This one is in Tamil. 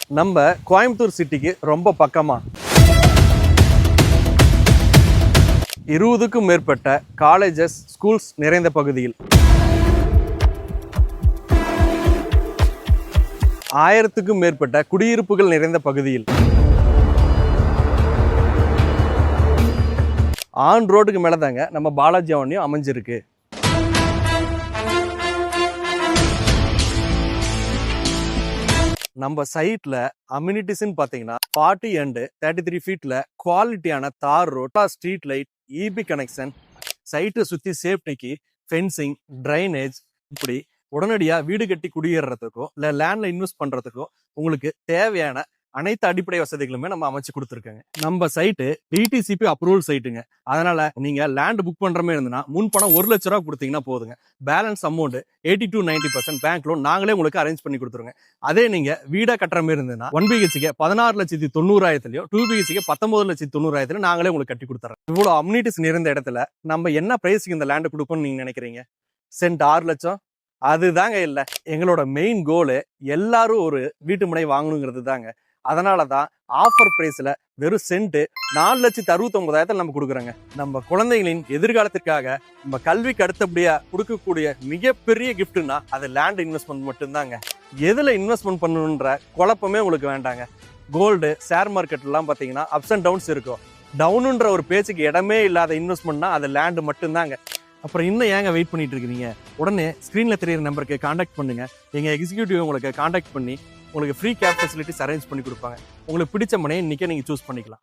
நம்ம கோயம்புத்தூர் சிட்டிக்கு ரொம்ப பக்கமா 20க்கும் மேற்பட்ட காலேஜஸ் ஸ்கூல்ஸ் நிறைந்த பகுதியில் 1000க்கும் மேற்பட்ட குடியிருப்புகள் நிறைந்த பகுதியில் ஆன் ரோடுக்கு மேல தாங்க நம்ம பாலாஜி அவென்யூ அமைஞ்சிருக்கு. நம்ம சைட்ல அம்யூனிட்டிஸ்ன்னு பாத்தீங்கன்னா 40 and 33 ஃபீட்ல குவாலிட்டியான தார் road, street light, EB connection, சைட்டை சுத்தி சேஃப்டிக்கு ஃபென்சிங், ட்ரைனேஜ், இப்படி உடனடியா வீடு கட்டி குடியேறதுக்கோ இல்ல லேண்ட்ல இன்வெஸ்ட் பண்றதுக்கோ உங்களுக்கு தேவையான அனைத்து அடிப்படை வசதிகளுமே நம்ம அமைச்சு கொடுத்துருக்காங்க. நம்ம சைட்டு டிடிசிபி அப்ரூவல் சைட்டுங்க. அதனால நீங்க லேண்ட் புக் பண்ற மாதிரி இருந்ததுன்னா முன் பணம் 1 லட்ச ரூபா கொடுத்தீங்கன்னா போதுங்க. Balance amount 80 to 90% bank loan நாங்களே உங்களுக்கு அரேஞ்ச் பண்ணி கொடுத்துருங்க. அதே நீங்க வீடா கட்டுற மாதிரி இருந்ததுன்னா 1 BHK 16,90,000 2 BHK 19,90,000 நாங்களே உங்களுக்கு கட்டி கொடுத்துறோம். இவ்வளவு அம்யூனிட்டிஸ் நிறைந்த இடத்துல நம்ம என்ன பிரைஸ்க்கு இந்த லேண்ட் கொடுப்போம்னு நீங்க நினைக்கிறீங்க? சென்ட் 6 லட்சம்? அதுதாங்க இல்ல. எங்களோட மெயின் கோலு எல்லாரும் ஒரு வீட்டு முனை வாங்கணுங்கிறது தாங்க. அதனாலதான் ஆஃபர் பிரைஸ்ல வெறும் சென்ட் 4,69,000 நம்ம கொடுக்குறோங்க. நம்ம குழந்தைகளின் எதிர்காலத்திற்காக நம்ம கல்விக்கு அடுத்தபடியா கொடுக்கக்கூடிய மிகப்பெரிய கிஃப்ட்னா அது லேண்ட் இன்வெஸ்ட்மெண்ட் மட்டும்தாங்க. எதுல இன்வெஸ்ட்மெண்ட் பண்ணணுன்ற குழப்பமே உங்களுக்கு வேண்டாங்க. கோல்டு, ஷேர் மார்க்கெட் எல்லாம் பாத்தீங்கன்னா அப்ஸ் அண்ட் டவுன்ஸ் இருக்கும். டவுனுன்ற ஒரு பேச்சுக்கு இடமே இல்லாத இன்வெஸ்ட்மெண்ட்னா அது லேண்ட் மட்டும்தாங்க. அப்புறம் இன்னும் ஏங்க வெயிட் பண்ணிட்டு இருக்கீங்க? உடனே ஸ்கிரீன்ல தெரியுற நம்பருக்கு கான்டாக்ட் பண்ணுங்க. எங்க எக்ஸிக்யூட்டிவ் உங்களுக்கு கான்டாக்ட் பண்ணி உங்களுக்கு ஃப்ரீ கேப் ஃபெசிலிட்டிஸ் அரேஞ்ச் பண்ணி கொடுப்பாங்க. உங்களுக்கு பிடிச்ச மனையை இன்னைக்கே நீங்க சூஸ் பண்ணிக்கலாம்.